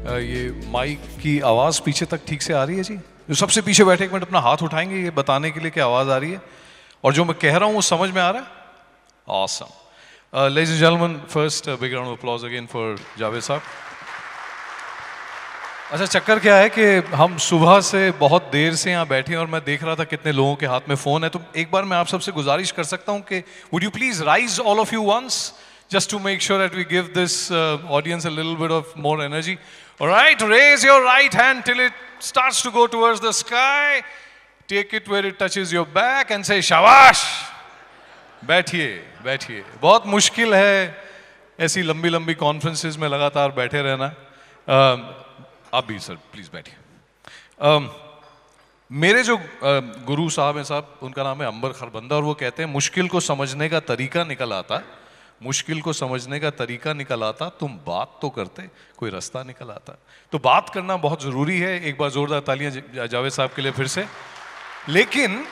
ये माइक की आवाज़ पीछे तक ठीक से आ रही है जी? जो सबसे पीछे बैठे एक मिनट अपना हाथ उठाएंगे ये बताने के लिए कि आवाज़ आ रही है और जो मैं कह रहा हूँ वो समझ में आ रहा है? Awesome. Ladies and gentlemen, first big round of applause again for Javed साहब. अच्छा, चक्कर क्या है कि हम सुबह से बहुत देर से यहाँ बैठे हैं और मैं देख रहा था कितने लोगों के हाथ में फ़ोन है, तो एक बार मैं आप सबसे गुजारिश कर सकता हूँ कि would you please rise all of you once just to make sure that we give this audience a little bit of more energy. All right, raise your right hand till it starts to go towards the sky. Take it where it touches your back and say शाबाश. बैठिए बैठिए. बहुत मुश्किल है ऐसी लंबी लंबी conferences में लगातार बैठे रहना. आप भी सर प्लीज बैठिए. मेरे जो गुरु साहब हैं साहब, उनका नाम है अंबर खरबंदा और वो कहते हैं मुश्किल को समझने का तरीका निकल आता, मुश्किल को समझने का तरीका निकल आता, तुम बात तो करते कोई रास्ता निकल आता. तो बात करना बहुत ज़रूरी है. एक बार ज़ोरदार तालियां जावेद साहब के लिए फिर से. लेकिन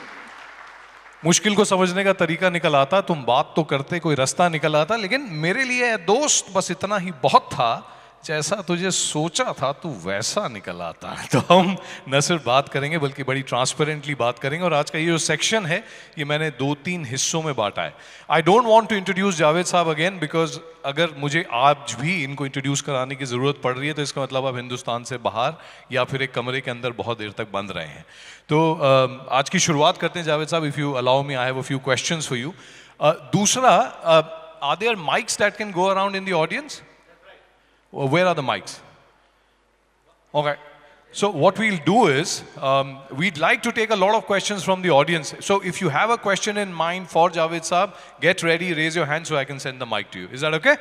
मुश्किल को समझने का तरीका निकल आता, तुम बात तो करते कोई रास्ता निकल आता. लेकिन मेरे लिए दोस्त बस इतना ही बहुत था, जैसा तुझे सोचा था तू वैसा निकल आता. तो हम न सिर्फ बात करेंगे बल्कि बड़ी ट्रांसपेरेंटली बात करेंगे. और आज का ये जो सेक्शन है ये मैंने 2-3 हिस्सों में बांटा है. I don't want to introduce Javed साहब अगेन बिकॉज अगर मुझे आज भी इनको इंट्रोड्यूस कराने की ज़रूरत पड़ रही है तो इसका मतलब आप हिंदुस्तान से बाहर या फिर एक कमरे के अंदर बहुत देर तक बंद रहे हैं. तो आज की शुरुआत करते हैं Javed sahab. If you allow me, I have a few questions for you. दूसरा, are there mics that can go around in the audience? Where are the mics? Okay. So what we'll do is, we'd like to take a lot of questions from the audience. So if you have a question in mind for Javed Saab, get ready, raise your hand so I can send the mic to you. Is that okay?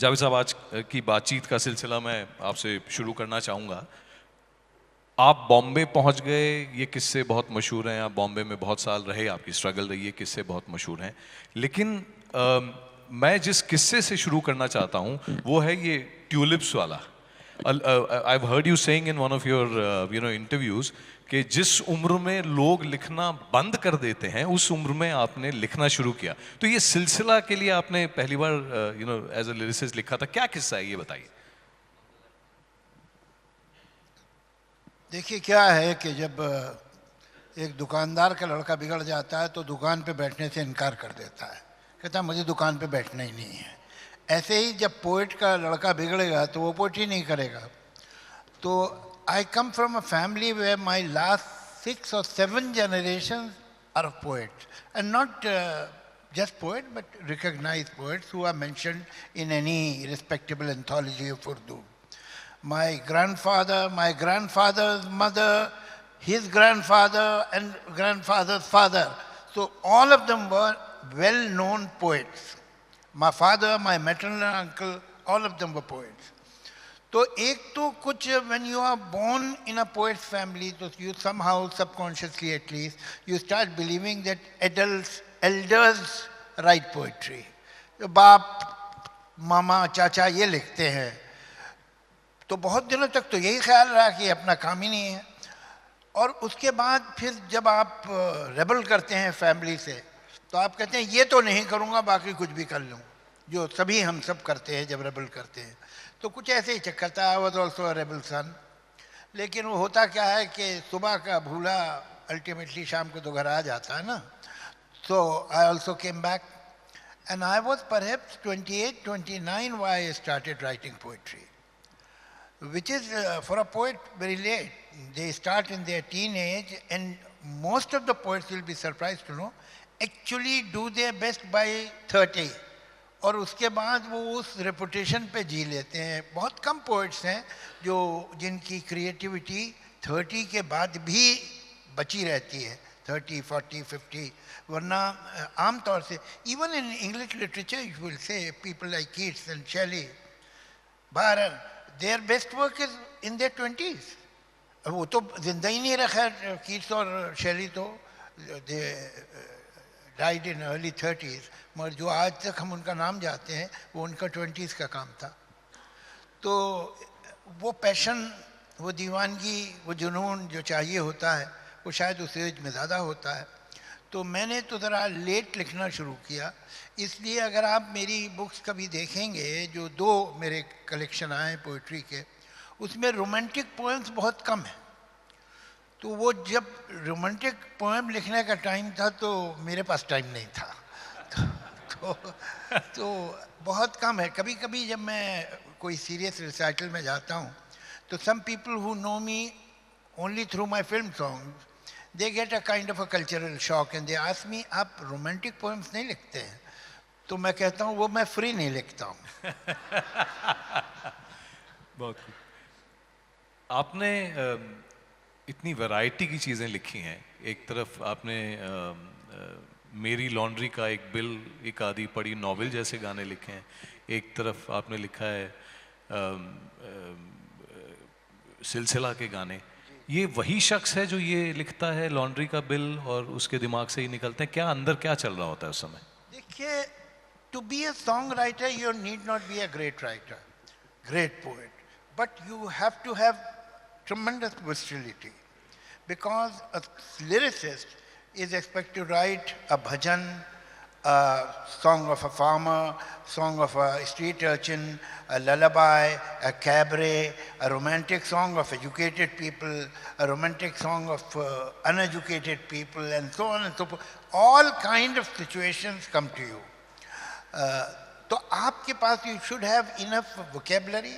Javed Saab, आज की बातचीत का सिलसिला मैं आपसे शुरू करना चाहूँगा. आप बॉम्बे पहुँच गए, ये किस्से बहुत मशहूर हैं. आप बॉम्बे में बहुत साल रहे, आपकी स्ट्रगल रही है, किस्से बहुत मशहूर हैं. लेकिन मैं जिस किस्से से शुरू करना चाहता हूँ वो है ये ट्यूलिप्स वाला. I have heard you saying in one of your interviews कि जिस उम्र में लोग लिखना बंद कर देते हैं उस उम्र में आपने लिखना शुरू किया. तो ये सिलसिला के लिए आपने पहली बार एज अ लिरिसिस्ट लिखा था. क्या किस्सा है ये बताइए. देखिए क्या है कि जब एक दुकानदार का लड़का बिगड़ जाता है तो दुकान पे बैठने से इनकार कर देता है, कहता है मुझे दुकान पे बैठना ही नहीं है. ऐसे ही जब पोइट का लड़का बिगड़ेगा तो वो पोइट्री नहीं करेगा. तो I come from a family where my last 6 or 7 generations are of poets, and not just poets but recognized poets who are mentioned in any respectable anthology of Urdu. My grandfather, my grandfather's mother, his grandfather and grandfather's father, so all of them were well-known poets. My father, my maternal uncle, all of them were poets. तो एक तो कुछ when you are born in a poet's family, तो you somehow subconsciously at least you start believing that elders write poetry. तो बाप मामा चाचा ये लिखते हैं. तो बहुत दिनों तक तो यही ख्याल रहा कि अपना काम ही नहीं है. और उसके बाद फिर जब आप रेबल करते हैं फैमिली से तो आप कहते हैं ये तो नहीं करूँगा, बाकी कुछ भी कर लूँ, जो सभी हम सब करते हैं जब रेबल करते हैं. तो कुछ ऐसे ही चक्कर था. I was also a rebel son. लेकिन वो होता क्या है कि सुबह का भूला अल्टीमेटली शाम को तो घर आ जाता है ना. So I also came back and I was perhaps 28-29 why I started writing poetry, which is for a poet very late. They start in their teenage, and most of the poets will be surprised to know actually do their best by 30. और उसके बाद वो उस reputation पे जी लेते हैं. बहुत कम poets हैं जो जिनकी क्रिएटिविटी 30 के बाद भी बची रहती है, 30, 40, 50. वरना आमतौर से even in English literature you will say people like Keats and Shelley, Byron, their best work is in their 20s. वो तो जिंदा ही नहीं रखा. कीट्स और शेली तो they died in early 30s, मगर जो आज तक हम उनका नाम जाते हैं वो उनका 20s का काम था. तो वो पैशन, वो दीवानगी, वो जुनून जो चाहिए होता है वो शायद उस एज में ज़्यादा होता है. तो मैंने तो ज़रा लेट लिखना शुरू किया, इसलिए अगर आप मेरी बुक्स कभी देखेंगे, जो 2 मेरे कलेक्शन आए पोइट्री के, उसमें रोमांटिक पोएम्स बहुत कम है। तो वो जब रोमांटिक पोएम लिखने का टाइम था तो मेरे पास टाइम नहीं था। तो, तो बहुत कम है। कभी कभी जब मैं कोई सीरियस रिसाइटल में जाता हूँ तो some people who know me only through my film songs, they get a kind of a cultural shock and they ask me, आप romantic poems नहीं लिखते हैं? तो मैं कहता हूँ वो मैं फ्री नहीं लिखता हूँ। बहुत खूब। आपने इतनी वैरायटी की चीज़ें लिखी हैं। एक तरफ आपने मेरी लॉन्ड्री का एक बिल, एक आधी पड़ी नॉवेल जैसे गाने लिखे हैं। एक तरफ आपने लिखा है सिलसिला के गाने। ये वही शख्स है जो ये लिखता है लॉन्ड्री का बिल और उसके दिमाग से ही निकलते हैं? क्या अंदर क्या चल रहा होता है उस समय? देखिए, to be a song writer you need not be a great writer, great poet, but you have to have tremendous versatility, because a lyricist is expected to write a bhajan, a song of a farmer, song of a street urchin, a lullaby, a cabaret, a romantic song of educated people, a romantic song of uneducated people, and so on and so forth. All kind of situations come to you. तो आपके पास you should have enough vocabulary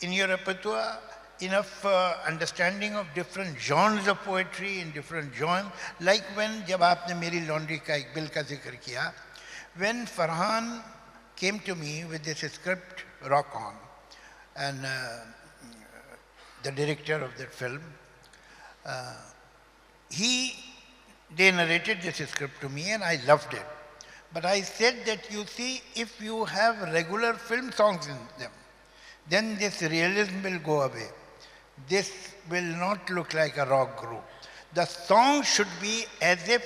in your repertoire, enough understanding of different genres of poetry in different genres. Like when जब आपने मेरी laundry का एक bill का जिक्र किया, when Farhan came to me with this script, Rock On, and the director of that film, they narrated this script to me and I loved it. But I said that, you see, if you have regular film songs in them, then this realism will go away. This will not look like a rock group. The song should be as if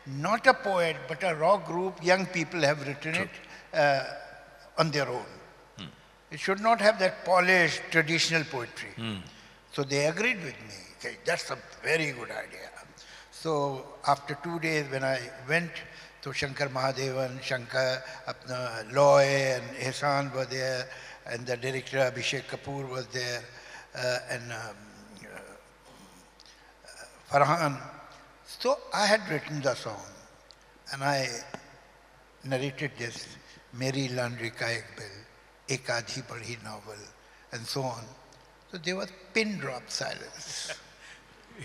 not a poet, but a rock group, young people have written it on their own. It should not have that polished, traditional poetry. So they agreed with me. Okay, that's a very good idea. So after 2 days when I went, so Shankar Mahadevan, Shankar, Loy and Ehsan were there, and the director Abhishek Kapoor was there, and Farhan. So I had written the song, and I narrated this, Meri Laundry Ka Ek Bill, Ek Aadhi Padhi novel, and so on. So there was pin drop silence.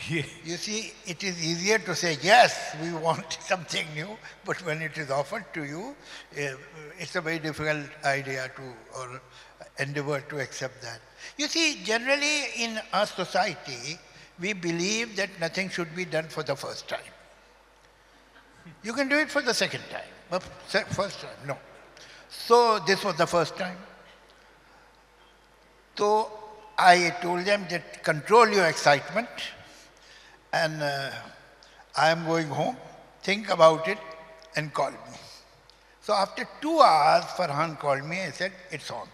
You see, it is easier to say, yes, we want something new, but when it is offered to you, it's a very difficult idea to, or endeavor to accept that. You see, generally in our society, we believe that nothing should be done for the first time. You can do it for the second time, but first time, no. So this was the first time. So I told them that control your excitement, and I am going home, think about it and call me. So after 2 hours, Farhan called me and said, it's on.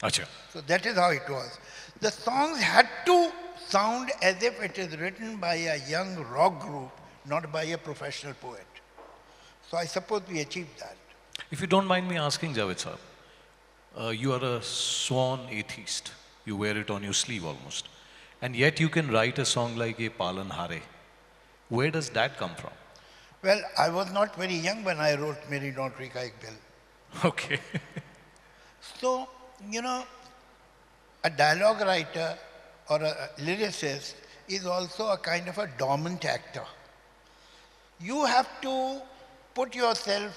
Achha. So that is how it was. The songs had to sound as if it is written by a young rock group, not by a professional poet. So I suppose we achieved that. If you don't mind me asking, Javed Saab, you are a sworn atheist. You wear it on your sleeve almost. And yet you can write a song like Ye Palan Hare. Where does that come from? Well, I was not very young when I wrote Meri Laundry Ka Ek Bill. Okay. So, you know, a dialogue writer or a lyricist is also a kind of a dormant actor. You have to put yourself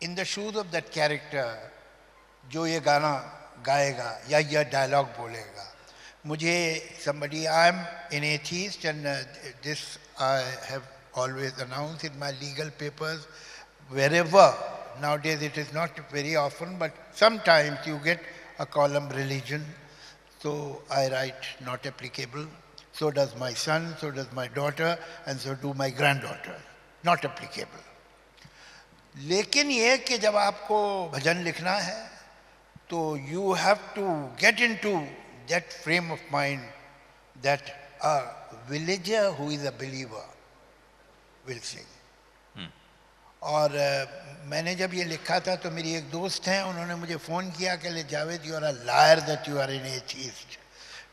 in the shoes of that character, जो ये गाना गाएगा या ये dialogue बोलेगा. Somebody, I'm an atheist, and this I have always announced in my legal papers, wherever. Nowadays it is not very often, but sometimes you get a column religion. So I write not applicable. So does my son, so does my daughter, and so do my granddaughter. Not applicable. लेकिन ये कि जब आपको भजन लिखना है, तो you have to get into that frame of mind that a villager who is a believer will sing. और मैंने जब ये लिखा था तो मेरी एक दोस्त हैं, उन्होंने मुझे फ़ोन किया कि ले Javed, you are a liar that you are an atheist.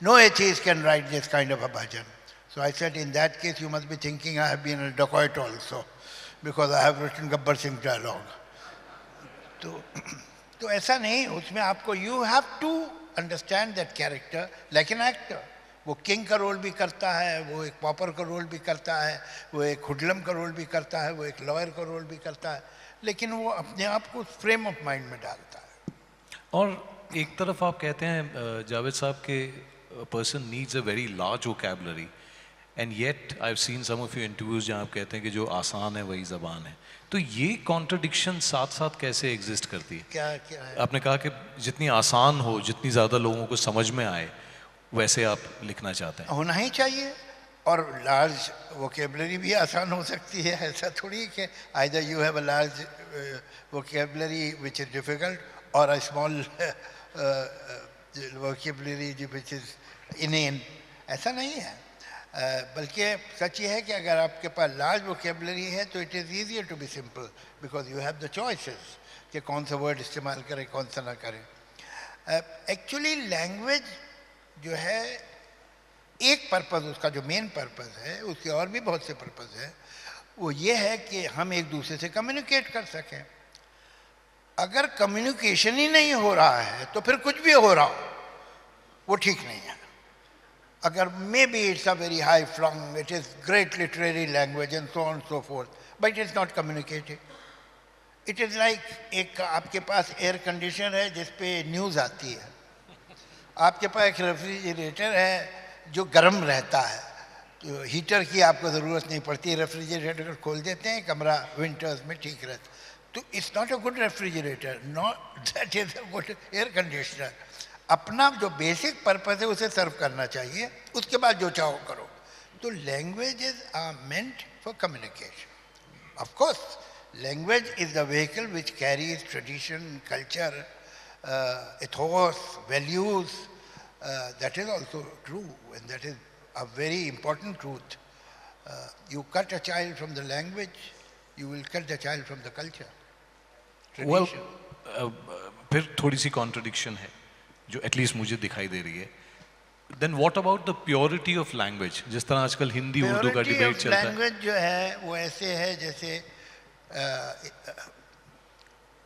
No atheist can write this kind of a bhajan. So I said, in that case, you must be thinking I have been a dacoit also, because I have written Gabbar Singh dialogue. तो ऐसा नहीं, उसमें आपको you have to understand that character like an actor. वो king का role भी करता है, वो एक पॉपर का रोल भी करता है, वो एक हुडलम का रोल भी करता है, वो एक लॉयर का रोल भी करता है, लेकिन वो अपने आप को फ्रेम ऑफ माइंड में डालता है. और एक तरफ आप कहते हैं जावेद साहब के person needs a very large vocabulary, and yet I have seen some of your interviews जहाँ आप कहते हैं कि जो आसान है वही ज़बान है. तो ये कॉन्ट्रडिक्शन साथ साथ कैसे एग्जिस्ट करती है? क्या है? आपने कहा कि जितनी आसान हो, जितनी ज़्यादा लोगों को समझ में आए, वैसे आप लिखना चाहते हैं. होना ही चाहिए. और लार्ज वोकेबलरी भी आसान हो सकती है, ऐसा थोड़ी कि either you have a large vocabulary which is difficult और a small vocabulary which is inane. ऐसा नहीं है. बल्कि सच ये है कि अगर आपके पास लार्ज वोकेबलरी है तो it is easier to be simple, because you have the choices कि कौन सा वर्ड इस्तेमाल करें, कौन सा ना करें. एक्चुअली लैंग्वेज जो है, एक पर्पज़ उसका जो मेन पर्पज़ है, उसके और भी बहुत से पर्पज़ है, वो ये है कि हम एक दूसरे से कम्युनिकेट कर सकें. अगर कम्युनिकेशन ही नहीं हो रहा है तो फिर कुछ भी हो रहा हो वो ठीक नहीं है. अगर maybe it's a very high flung, it is great literary language and so on so forth, but it's not communicated. It is like एक आपके पास एयर कंडीशनर है जिस पे न्यूज़ आती है, आपके पास एक रेफ्रिजरेटर है जो गर्म रहता है, तो हीटर की आपको ज़रूरत नहीं पड़ती. रेफ्रिजरेटर खोल देते हैं, कमरा विंटर्स में ठीक रहता. तो it's not a good refrigerator, not that is a good air conditioner. अपना जो बेसिक पर्पज़ है उसे सर्व करना चाहिए, उसके बाद जो चाहो करो. तो languages are meant for communication. Of course language is the vehicle which carries tradition, culture, ethos, values. That is also true, and that is a very important truth. You cut a child from the language, you will cut the child from the culture. Well Tradition. फिर थोड़ी सी contradiction है जो at least मुझे दिखाई दे रही है. Then what about the purity of language? जिस तरह आजकल हिंदी उर्दू का Purity डिबेट of चलता है. language जो है वो ऐसे है जैसे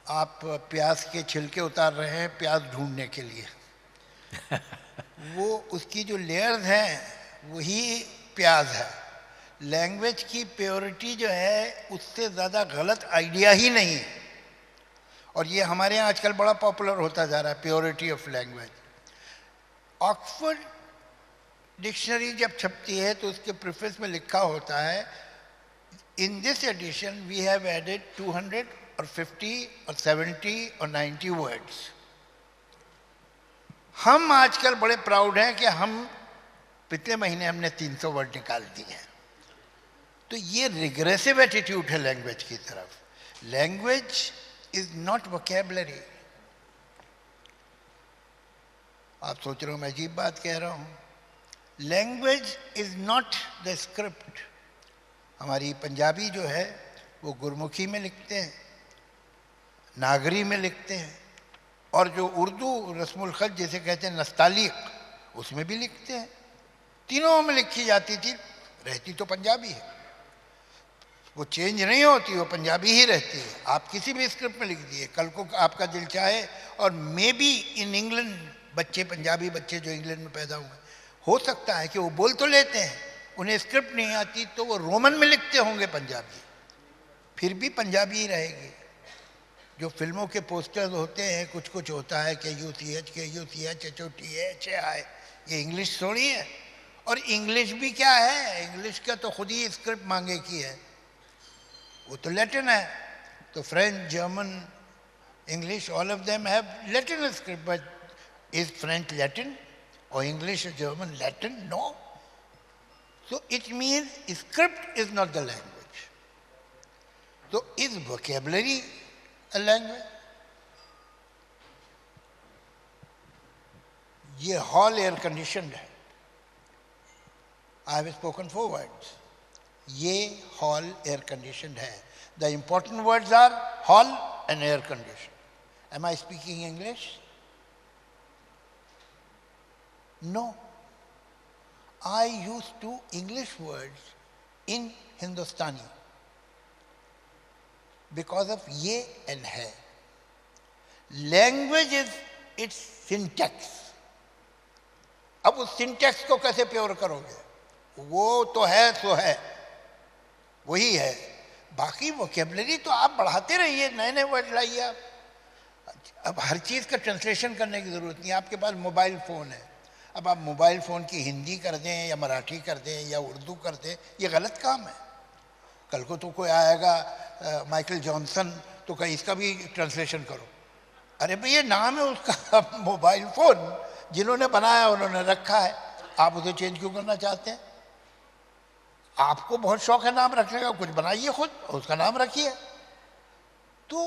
आप प्याज के छिलके उतार रहे हैं प्याज ढूंढने के लिए. वो उसकी जो लेयर्स हैं वही प्याज है. लैंग्वेज की प्योरिटी जो है उससे ज़्यादा गलत आइडिया ही नहीं है. और ये हमारे यहाँ आजकल बड़ा पॉपुलर होता जा रहा है, purity of language. Oxford dictionary जब छपती है तो उसके प्रीफेस में लिखा होता है, in this edition we have added 200 or 50 or 70 or 90 words. हम आजकल बड़े प्राउड हैं कि हम पिछले महीने हमने 300 वर्ड निकाल दिए हैं. तो ये रिग्रेसिव एटीट्यूड है लैंग्वेज की तरफ. Language is not vocabulary. आप सोच रहे हो मैं अजीब बात कह रहा हूं. Language is not the script. हमारी पंजाबी जो है वो गुरमुखी में लिखते हैं, नागरी में लिखते हैं, और जो उर्दू रस्मुल खत जिसे कहते हैं नस्तालिक, उसमें भी लिखते हैं. तीनों में लिखी जाती थी, रहती तो पंजाबी है. वो चेंज नहीं होती, वो पंजाबी ही रहती है. आप किसी भी स्क्रिप्ट में लिख दिए, कल को आपका दिल चाहे, और मे बी इन इंग्लैंड बच्चे, पंजाबी बच्चे जो इंग्लैंड में पैदा हुए, हो सकता है कि वो बोल तो लेते हैं, उन्हें स्क्रिप्ट नहीं आती, तो वो रोमन में लिखते होंगे पंजाबी, फिर भी पंजाबी ही रहेगी. जो फिल्मों के पोस्टर्स होते हैं, कुछ कुछ होता है कि UCH के UCH HOTHAI, ये इंग्लिश थोड़ी है. और इंग्लिश भी क्या है, इंग्लिश का तो खुद ही स्क्रिप्ट मांगे की है, वो तो लैटिन है. तो French, German, English, all of them have Latin script. But is French Latin और इंग्लिश और German Latin? No. So it means script is not the language. तो इज वोकैबुलरी अ लैंग्वेज? ये हॉल एयर कंडीशनड है. I have spoken 4 words. ये hall air conditioned है. The important words are hall and air condition. Am I speaking English? No. I use two English words in Hindustani because of ye and hai. Language is its syntax. अब उस syntax को कैसे pure करोगे? वो तो है सो है, वही है। बाकी वोकेबलरी तो आप बढ़ाते रहिए, नए नए वर्ड लाइए आप। अब हर चीज़ का ट्रांसलेशन करने की ज़रूरत नहीं है। आपके पास मोबाइल फ़ोन है, अब आप मोबाइल फ़ोन की हिंदी कर दें या मराठी कर दें या उर्दू कर दें, ये गलत काम है। कल को तो कोई आएगा माइकल जॉनसन, तो कहीं इसका भी ट्रांसलेशन करो। अरे भाई ये नाम है उसका मोबाइल फ़ोन, जिन्होंने बनाया उन्होंने रखा है, आप उसे चेंज क्यों करना चाहते हैं? आपको बहुत शौक है नाम रखने का, कुछ बनाइए खुद, उसका नाम रखिए। तो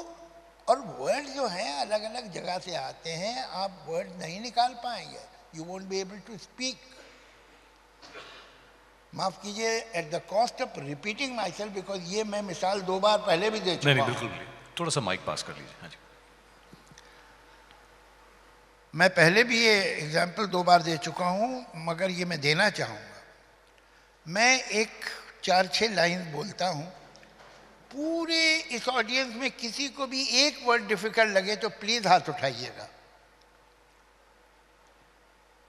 और वर्ड जो हैं अलग अलग जगह से आते हैं, आप वर्ड नहीं निकाल पाएंगे, you won't be able to speak. माफ कीजिए, at the cost of repeating myself, because ये मैं मिसाल 2 बार पहले भी दे चुका हूं। नहीं बिल्कुल, थोड़ा सा माइक पास कर लीजिए। हाँ जी। मैं पहले भी ये एग्जाम्पल 2 बार दे चुका हूं, मगर ये मैं देना चाहूँगा। मैं एक 4-6 लाइन बोलता हूं, पूरे इस ऑडियंस में किसी को भी एक वर्ड डिफिकल्ट लगे तो प्लीज हाथ उठाइएगा।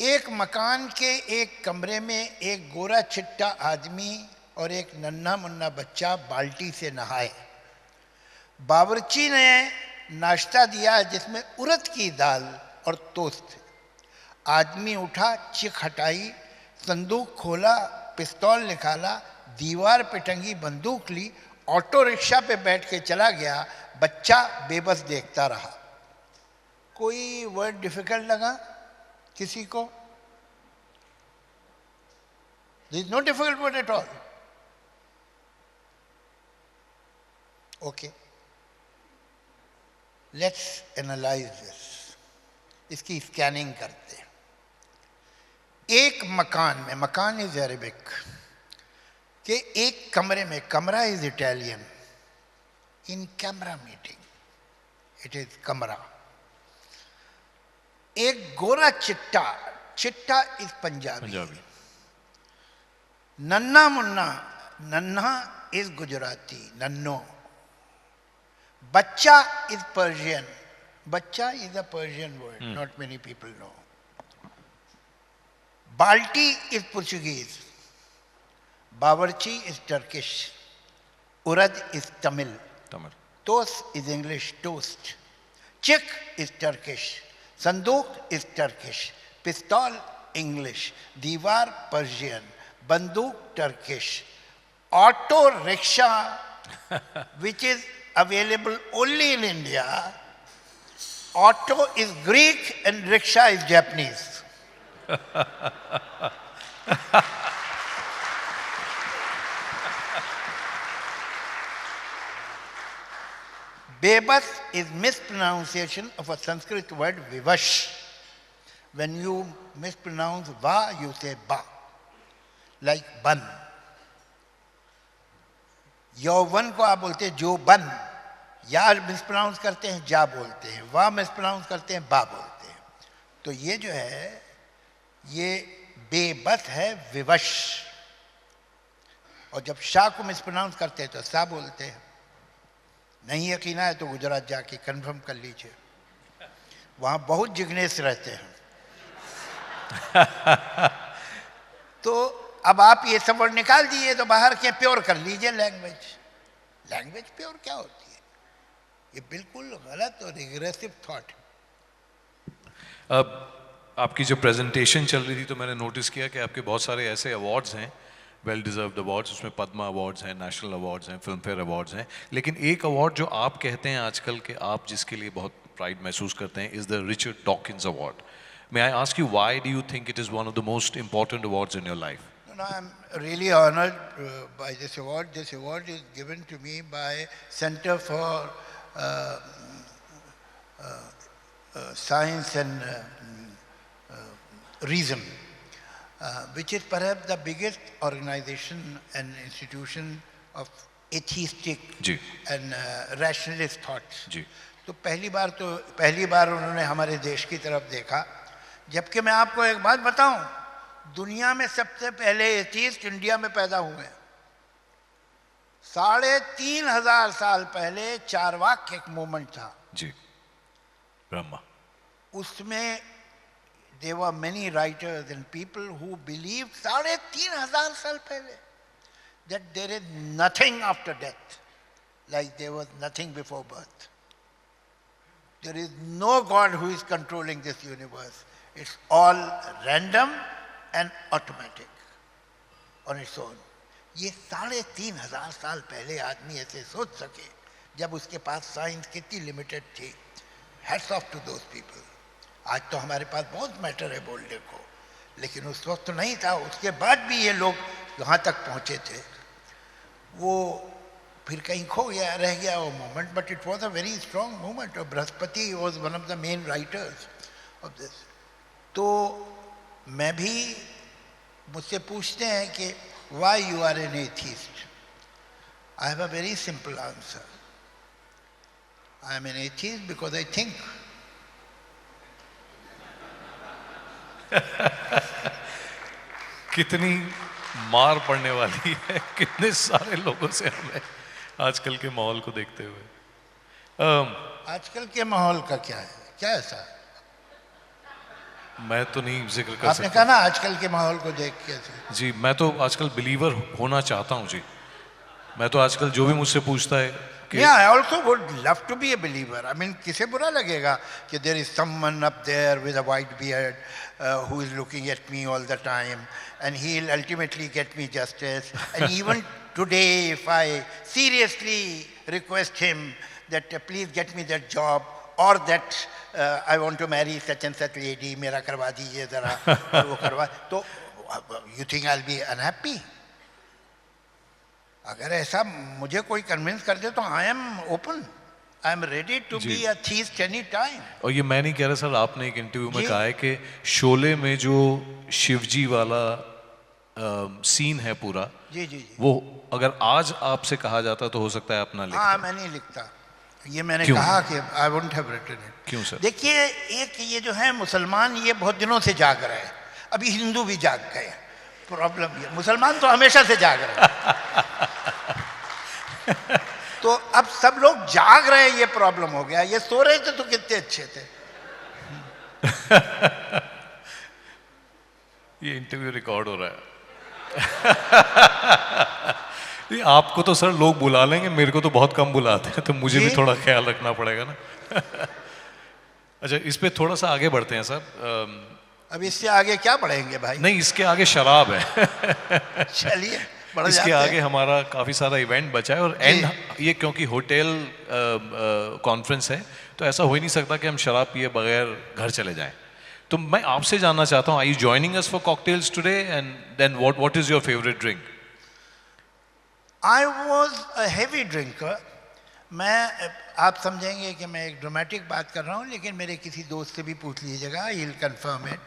एक मकान के एक कमरे में एक गोरा चिट्टा आदमी और एक नन्हा मुन्ना बच्चा बाल्टी से नहाए। बावर्ची ने नाश्ता दिया जिसमें उड़द की दाल और टोस्ट। आदमी उठा, चिक हटाई, संदूक खोला, पिस्तौल निकाला, दीवार पे टंगी बंदूक ली, ऑटो रिक्शा पे बैठ के चला गया। बच्चा बेबस देखता रहा। कोई वर्ड डिफिकल्ट लगा किसी को? There is no difficult word at all. Okay. Let's analyze this. इसकी स्कैनिंग करते हैं। एक मकान में, मकान इज अरेबिक, के एक कमरे में, कमरा is Italian, in camera meeting it is कमरा। एक गोरा चिट्टा, चिट्टा इज पंजाबी, नन्ना मुन्ना, नन्हा इज गुजराती, नन्नो। बच्चा इज पर्शियन, बच्चा is a Persian word, not many people know. बाल्टी इज पोर्चुगीज, बावर्ची is Turkish, urad is Tamil, toast is English, toast. चिक इज टर्किश, संदूक इज टर्किश, पिस्तौल इंग्लिश, दीवार पर्शियन, बंदूक Turkish. Auto rickshaw which is available only in India, auto is Greek and rickshaw is Japanese. Bebas is mispronunciation of a Sanskrit word vivash. When you mispronounce va, you say ba, like ban. यौवन को आप बोलते हैं जो बन, या mispronounce करते हैं जा बोलते हैं, वा मिसप्रोनाउंस करते हैं बा बोलते हैं। तो ये जो है ये बेबस है, विवश। और जब शाह को मिसप्रोनाउंस करते हैं तो सा बोलते हैं। नहीं यकीन है तो गुजरात जाके कंफर्म कर लीजिए, वहां बहुत जिग्नेश रहते हैं। तो अब आप ये सब वर्ड निकाल दिए तो बाहर के प्योर कर लीजिए लैंग्वेज। लैंग्वेज प्योर क्या होती है? ये बिल्कुल गलत और रिग्रेसिव थॉट। अब आपकी जो प्रेजेंटेशन चल रही थी तो मैंने नोटिस किया कि आपके बहुत सारे ऐसे अवार्ड्स हैं, वेल डिजर्व्ड अवार्ड्स, उसमें पद्मा अवार्ड्स हैं, नेशनल अवार्ड्स हैं, फिल्म फेयर अवार्ड्स हैं, लेकिन एक अवार्ड जो आप कहते हैं आजकल के आप जिसके लिए बहुत प्राइड महसूस करते हैं is the Richard Dawkins award. May I ask you why do you think it is one of the most important awards in your life? No, I'm really honored by this award. This award is given to me by Center for Science and Reason, which is perhaps the biggest organization and institution of atheistic जी and rationalist thoughts. जी तो पहली बार उन्होंने हमारे देश की तरफ देखा। जबकि मैं आपको एक बात बताऊं, दुनिया में सबसे पहले एथिस्ट इंडिया में पैदा हुए हैं। 3,500 साल पहले चारवाक एक मूवमेंट था। जी ब्रह्मा। उसमें there were many writers and people who believed 3,500 साल पहले that there is nothing after death, like there was nothing before birth. There is no God who is controlling this universe. It's all random and automatic on its own. ये 3,500 साल पहले आदमी ऐसे सोच सके जब उसके पास साइंस कितनी लिमिटेड थी। Hats off to those people. आज तो हमारे पास बहुत मैटर है बोलने को, लेकिन उस वक्त तो नहीं था। उसके बाद भी ये लोग यहाँ तक पहुँचे थे। वो फिर कहीं खो गया, रह गया वो movement, but it was a very strong movement. और Brihaspati was one of the main writers of this. तो मैं भी, मुझसे पूछते हैं कि why you are an atheist, I have a very simple answer. I am an atheist because I think. कितनी मार पड़ने वाली है कितने सारे लोगों से हमें आजकल के माहौल को देखते हुए। आजकल के माहौल का क्या है, क्या ऐसा है? मैं तो नहीं जिक्र कर आपने सकता। कहा ना आजकल के माहौल को देख के। जी मैं तो आजकल बिलीवर होना चाहता हूँ जी। मैं तो आजकल जो भी मुझसे पूछता है कि Yeah, I also would love to be a believer. I mean, किसे बुरा लगेगा कि there is someone up there with a white beard who is looking at me all the time and he'll ultimately get me justice. And even today, if I seriously request him that please get me that job or that I want to marry such and such lady, मेरा करवा दीजिए ज़रा और वो करवा, तो you think I'll be unhappy? अगर ऐसा मुझे कोई कन्विंस कर दे तो I am open, I am ready to be a theist any time. और ये मैं नहीं कह रहा सर, आपने एक इंटरव्यू में जी। कहा है कि शोले में जो शिवजी वाला सीन है पूरा, जी जी जी। वो अगर आज आपसे कहा जाता तो हो सकता है अपना लिखता। हाँ, मैं नहीं लिखता। ये मैंने क्यों? कहा कि I wouldn't have written it. क्यों सर? देखिए, एक ये जो है मुसलमान, ये बहुत दिनों से जाग रहे हैं। अभी हिंदू भी जाग गए। प्रॉब्लम ये, मुसलमान तो हमेशा से जाग रहे हैं। तो अब सब लोग जाग रहे हैं, ये प्रॉब्लम हो गया। ये सो रहे थे तो कितने अच्छे थे। ये इंटरव्यू रिकॉर्ड हो रहा है। ये आपको तो सर लोग बुला लेंगे, मेरे को तो बहुत कम बुलाते हैं, तो मुझे भी जी। थोड़ा ख्याल रखना पड़ेगा ना। अच्छा, इस पे थोड़ा सा आगे बढ़ते हैं सर। अब इससे आगे क्या बढ़ेंगे भाई? नहीं, इसके आगे शराब है। चलिए बढ़ इसके जाते हैं। आगे हमारा काफ़ी सारा इवेंट बचा है और एंड ये क्योंकि होटल कॉन्फ्रेंस है तो ऐसा हो ही नहीं सकता कि हम शराब पिए बगैर घर चले जाएं। तो मैं आपसे जानना चाहता हूँ, are you joining us for cocktails today and then what is your favourite drink? I was a heavy drinker. मैं, आप समझेंगे कि मैं एक ड्रामेटिक बात कर रहा हूँ, लेकिन मेरे किसी दोस्त से भी पूछ लीजिएगा, he will confirm it.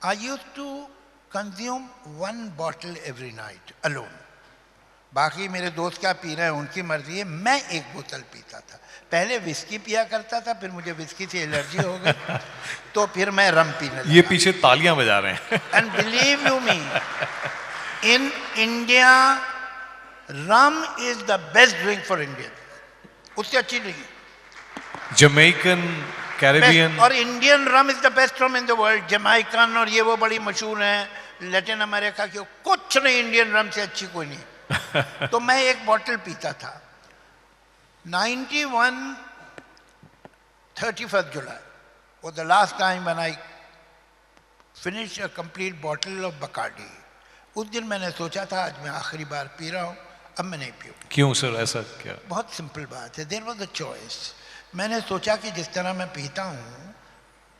I use to consume 1 bottle every night alone. बाकी मेरे दोस्त क्या पी रहे हैं उनकी मर्जी है, मैं 1 बोतल पीता था। पहले विस्की पिया करता था, फिर मुझे विस्की से एलर्जी हो गई, तो फिर मैं रम पीने लगा। ये पीछे तालियां बजा रहे हैं। And believe you me, in India rum is the best drink for Indian. उससे अच्छी ड्रिंक जमैकन, कैरेबियन। और Indian rum is the best rum in the world. जमाइकन और ये वो बड़ी मशहूर हैं, लैटिन अमेरिका की, कुछ नहीं इंडियन रम से अच्छी कोई नहीं। तो मैं 1 बॉटल पीता था। 91 31st July was the last time when I finished a complete bottle of Bacardi. उस दिन मैंने सोचा था आज मैं आखिरी बार पी रहा हूँ, अब मैं नहीं पीऊँ। क्यों सर, ऐसा क्या? बहुत सिंपल बात है, देयर वाज अ चॉइस। मैंने सोचा कि जिस तरह मैं पीता हूँ,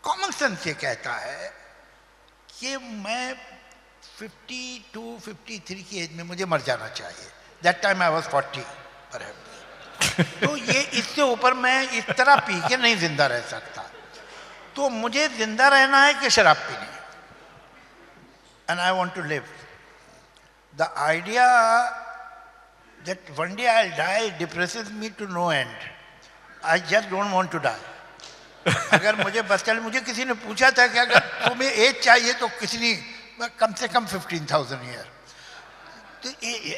कॉमन सेंस ये कहता है कि मैं 52 53 की एज में मुझे मर जाना चाहिए। That time I was 40 perhaps. तो ये इससे ऊपर मैं इस तरह पी के नहीं जिंदा रह सकता। तो मुझे जिंदा रहना है कि शराब पीनी है, and I want to live. The idea that one day I'll die depresses me to no end. I just don't want to die. अगर मुझे बस चले, मुझे किसी ने पूछा था कि अगर तुम्हें एज चाहिए तो कितनी, कम से कम 15,000 year.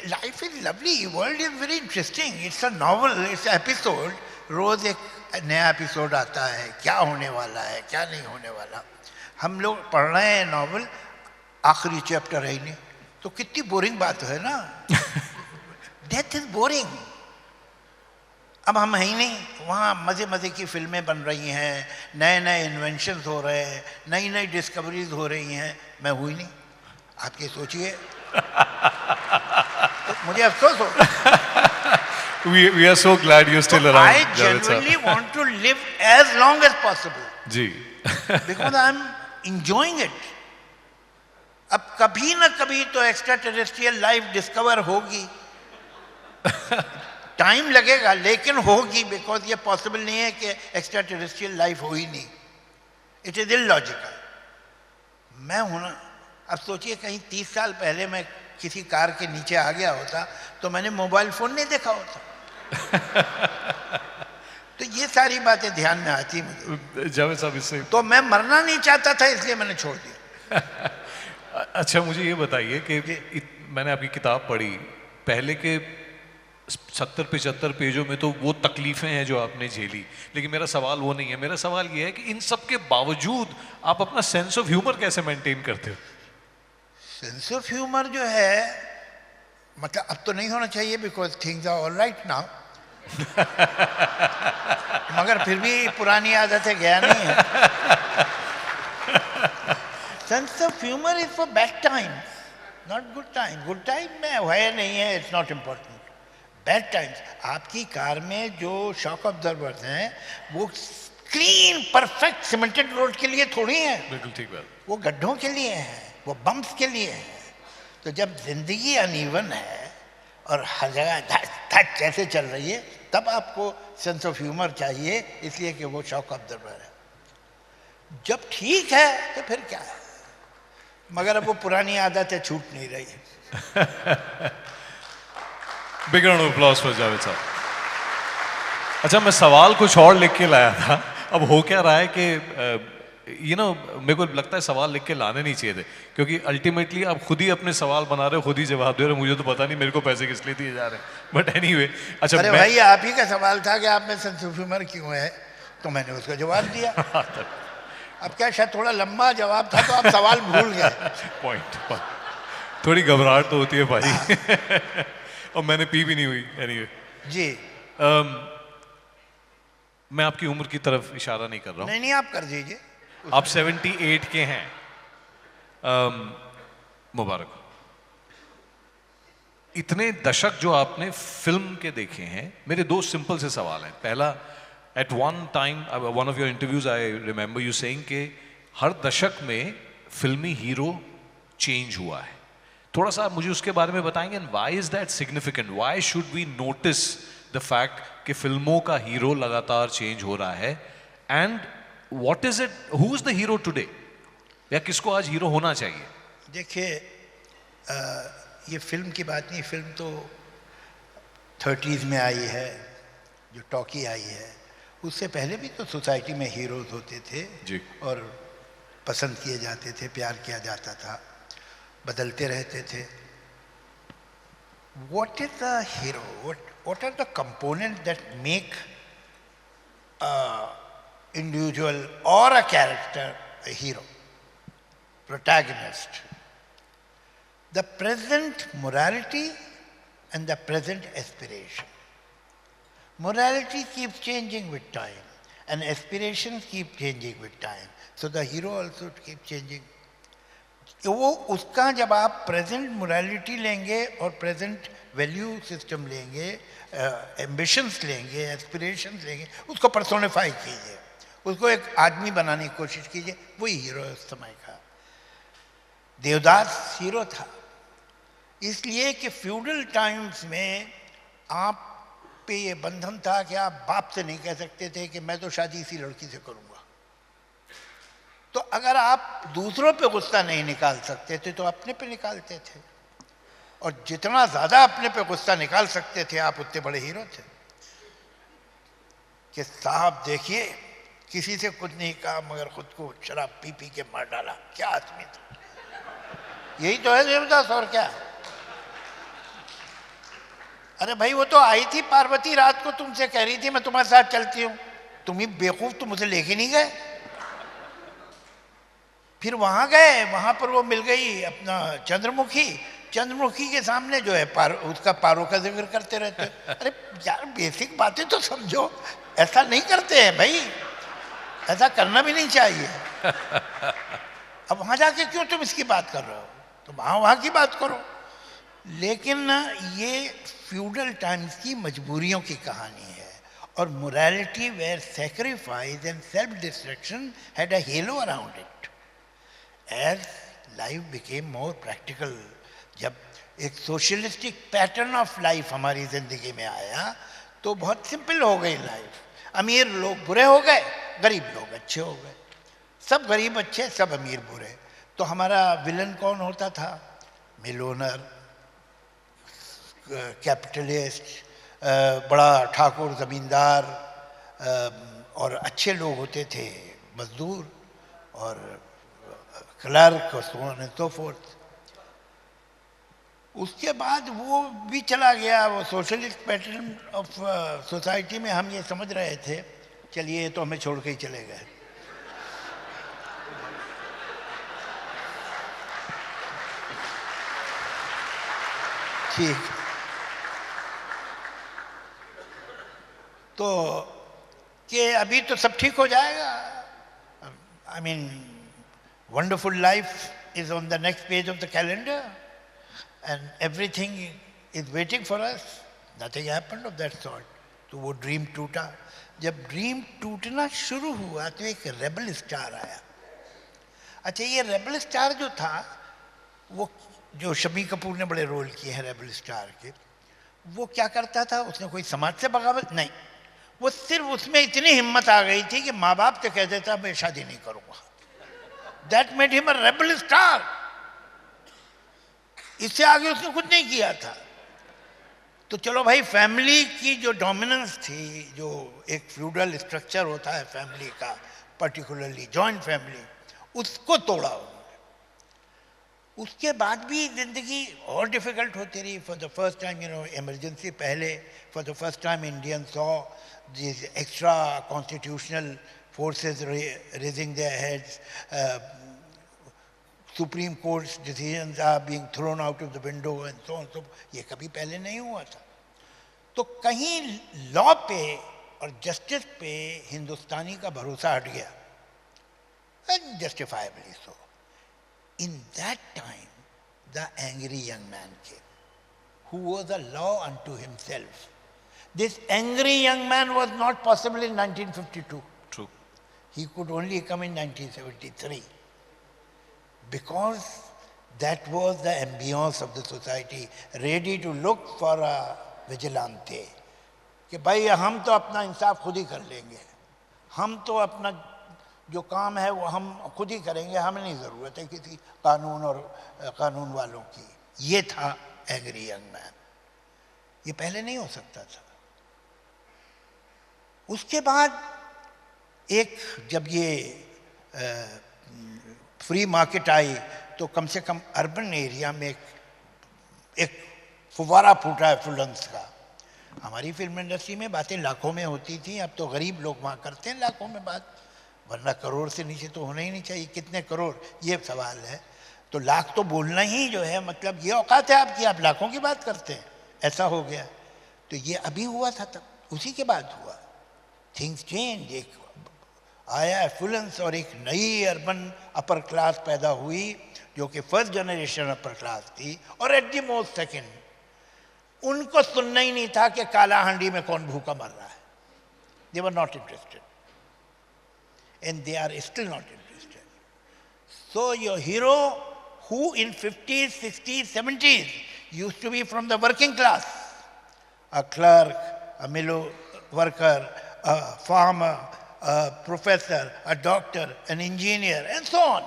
Life is lovely, world is very interesting, it's a novel, it's episode. रोज एक नया एपिसोड आता है, क्या होने वाला है क्या नहीं होने वाला. हम लोग पढ़ रहे हैं नॉवल, आखिरी चैप्टर है ही नहीं, तो कितनी बोरिंग बात है ना. Death is boring. अब हम है ही नहीं, वहाँ मज़े मज़े की फिल्में बन रही हैं, नए नए इन्वेंशंस हो रहे हैं, नई नई डिस्कवरीज हो रही हैं. मैं हुई नहीं. आप ये सोचिए. तो मुझे अफसोस हो. We are so glad you're still around. I genuinely want to live as long as possible. Ji. Because I'm enjoying it. अब कभी ना कभी तो एक्स्ट्रा टेरेस्ट्रियल लाइफ डिस्कवर होगी. टाइम लगेगा लेकिन होगी, बिकॉज ये पॉसिबल नहीं है कि एक्स्ट्रा टेरेस्ट्रियल लाइफ हो ही नहीं. It is illogical. मैं हूं ना. अब सोचिए कहीं 30 साल पहले मैं किसी कार के नीचे आ गया होता तो मैंने मोबाइल फोन नहीं देखा होता. तो ये सारी बातें ध्यान में आती मुझे. जावेद साहब इससे तो मैं मरना नहीं चाहता था, इसलिए मैंने छोड़ दिया. अच्छा मुझे ये बताइए कि मैंने आपकी किताब पढ़ी, पहले के 70-75 पेजों में तो वो तकलीफें हैं जो आपने झेली, लेकिन मेरा सवाल वो नहीं है. मेरा सवाल ये है कि इन सब के बावजूद आप अपना सेंस ऑफ ह्यूमर कैसे मेंटेन करते हो? सेंस ऑफ ह्यूमर जो है, मतलब अब तो नहीं होना चाहिए because things are all right now, मगर फिर भी पुरानी आदतें गया नहीं है. Sense of humour is for bad times, not good time. Good time में है नहीं है, it's not important. Bad times, आपकी कार में जो शॉक ऑब्जर्वर्स हैं वो क्लीन परफेक्ट सीमेंटेड रोड के लिए थोड़ी हैं. बिल्कुल ठीक बात. वो गड्ढों के लिए हैं, वो बम्प्स के लिए हैं. तो जब जिंदगी अनइवन है और हर जगह धच धच जैसे चल रही है, तब आपको सेंस ऑफ ह्यूमर चाहिए, इसलिए कि वो शॉक ऑब्जर्वर है. जब ठीक है तो फिर क्या है, मगर अब वो पुरानी आदतें छूट नहीं रही है. Big round of applause for Javed साहब. अच्छा मैं सवाल कुछ और लिख के लाया था. अब हो क्या रहा है कि मेरे को लगता है सवाल लिख के लाने नहीं चाहिए थे, क्योंकि अल्टीमेटली आप खुद ही अपने सवाल बना रहे हो, खुद ही जवाब दे रहे हो. मुझे तो पता नहीं मेरे को पैसे किस लिए दिए जा रहे हैं, बट एनीवे. अच्छा अरे भाई आप ही का सवाल था कि आप में सेंस ऑफ ह्यूमर क्यों है, तो मैंने उसका जवाब दिया. अब क्या शायद थोड़ा लंबा जवाब था तो आप सवाल भूल गए. पॉइंट. थोड़ी घबराहट तो होती है भाई. और मैंने पी भी नहीं हुई. एनीवे जी. मैं आपकी उम्र की तरफ इशारा नहीं कर रहा हूँ. नहीं आप कर दीजिए. आप 78 के हैं. मुबारक. इतने दशक जो आपने फिल्म के देखे हैं, मेरे दो सिंपल से सवाल हैं. पहला, at one time one of your interviews I remember you saying कि हर दशक में फिल्मी हीरो चेंज हुआ है. थोड़ा सा आप मुझे उसके बारे में बताएंगे. Why is that significant? Why should we notice the fact कि फिल्मों का हीरो लगातार चेंज हो रहा है? And what is it, who is the hero today, या किसको आज हीरो होना चाहिए? देखिए ये फिल्म की बात नहीं, फिल्म तो 30s में आई है, जो टॉकी आई है. उससे पहले भी तो सोसाइटी में हीरोज होते थे जी. और पसंद किए जाते थे, प्यार किया जाता था, बदलते रहते थे. What is the hero? What are the components that make a individual or a character a hero, protagonist? The present morality and the present aspiration. Morality keeps changing with time and aspirations keep changing with time. So the hero also keeps changing. वो उसका जब आप present morality लेंगे और present value system लेंगे, ambitions लेंगे, aspirations लेंगे, उसको पर्सोनिफाई कीजिए, उसको एक आदमी बनाने की कोशिश कीजिए, वही हीरो है उस समय का. देवदास हीरो था इसलिए कि फ्यूडल टाइम्स में आप पे ये बंधन था कि आप बाप से नहीं कह सकते थे कि मैं तो शादी इसी लड़की से करूंगा. तो अगर आप दूसरों पे गुस्सा नहीं निकाल सकते थे तो अपने पे निकालते थे. और जितना ज्यादा अपने पे गुस्सा निकाल सकते थे आप उतने बड़े हीरो थे। कि साहब देखिए किसी से कुछ नहीं कहा मगर खुद को शराब पी पी के मार डाला, क्या आदमी था। यही तो है देवदास, और क्या। अरे भाई वो तो आई थी पार्वती रात को, तुमसे कह रही थी मैं तुम्हारे साथ चलती हूं, तुम ही बेवकूफ तुम मुझे लेके नहीं गए। फिर वहां गए, वहां पर वो मिल गई अपना चंद्रमुखी, चंद्रमुखी के सामने जो है उसका पारों का जिक्र करते रहते। अरे यार बेसिक बातें तो समझो, ऐसा नहीं करते हैं भाई, ऐसा करना भी नहीं चाहिए। अब वहां जाके क्यों तुम इसकी बात कर रहे हो, तो वहां की बात करो। लेकिन ये फ्यूडल टाइम्स की मजबूरियों की कहानी है, और morality where sacrifice and self destruction had a halo around it. As life became more practical, जब एक सोशलिस्टिक पैटर्न ऑफ लाइफ हमारी जिंदगी में आया तो बहुत सिंपल हो गई लाइफ। अमीर लोग बुरे हो गए, गरीब लोग अच्छे हो गए, सब गरीब अच्छे सब अमीर बुरे। तो हमारा विलन कौन होता था? मिलोनर, कैपिटलिस्ट, बड़ा ठाकुर जमींदार, और अच्छे लोग होते थे मजदूर और क्लर्क और so on and so fourth. उसके बाद वो भी चला गया, वो सोशलिस्ट पैटर्न ऑफ सोसाइटी में हम ये समझ रहे थे, चलिए ये तो हमें छोड़ के ही चले गए। ठीक, तो कि अभी तो सब ठीक हो जाएगा। I mean wonderful life is on the next page of the calendar and everything is waiting for us. Nothing happened of that sort. तो वो ड्रीम टूटा। जब ड्रीम टूटना शुरू हुआ तो एक रेबल स्टार आया। अच्छा, ये रेबल स्टार जो था, वो जो शम्मी कपूर ने बड़े रोल किए हैं रेबल स्टार के, वो क्या करता था? उसने कोई समाज से बगावत नहीं, वो सिर्फ उसमें इतनी हिम्मत आ गई थी कि माँ बाप से कह देता मैं शादी नहीं करूंगा। That made him a rebel star. इससे आगे उसने कुछ नहीं किया था। तो चलो भाई, फैमिली की जो डोमिनेंस थी, जो एक फ्यूडल स्ट्रक्चर होता है फैमिली का, पर्टिकुलरली जॉइंट फैमिली, उसको तोड़ा उन्होंने। उसके बाद भी जिंदगी और डिफिकल्ट होती रही। For the first time, emergency पहले, for the first time Indian saw this extra constitutional forces raising their heads, Supreme Court's decisions are being thrown out of the window and so on. So ये कभी पहले नहीं हुआ था। तो कहीं law पे और जस्टिस पे हिंदुस्तानी का भरोसा हट गया, and justifiably so. In that time, the angry young man came, who was a law unto himself. This angry young man was not possible in 1952. True. He could only come in 1973, because that was the ambience of the society, ready to look for a vigilante. कि भाई हम तो अपना इंसाफ खुद ही कर लेंगे, हम तो अपना जो काम है वो हम खुद ही करेंगे, हमें नहीं ज़रूरत है किसी कानून और कानून वालों की। ये था एंग्री यंग मैन। ये पहले नहीं हो सकता था। उसके बाद एक जब ये फ्री मार्केट आई तो कम से कम अर्बन एरिया में एक फुवारा फूटा है फिल्म्स का। हमारी फिल्म इंडस्ट्री में बातें लाखों में होती थी, अब तो गरीब लोग वहाँ करते हैं लाखों में बात, वरना करोड़ से नीचे तो होना ही नहीं चाहिए। कितने करोड़ ये सवाल है, तो लाख तो बोलना ही जो है, मतलब ये औकात है आपकी, आप लाखों की बात करते हैं, ऐसा हो गया। तो ये अभी हुआ था, तब उसी के बाद हुआ। थिंग्स चेंज, एक आया एफ्लुएंस और एक नई अर्बन अपर क्लास पैदा हुई जो कि फर्स्ट जनरेशन अपर क्लास थी, और एट द मोस्ट सेकेंड उनको सुनना ही नहीं था कि काला हांडी में कौन भूखा मर रहा है। They were not interested and they are still not interested. So your hero who in 50s, 60s, 70s used to be from the working class, a clerk, a mill worker, a farmer, a professor, a doctor, an engineer, and so on,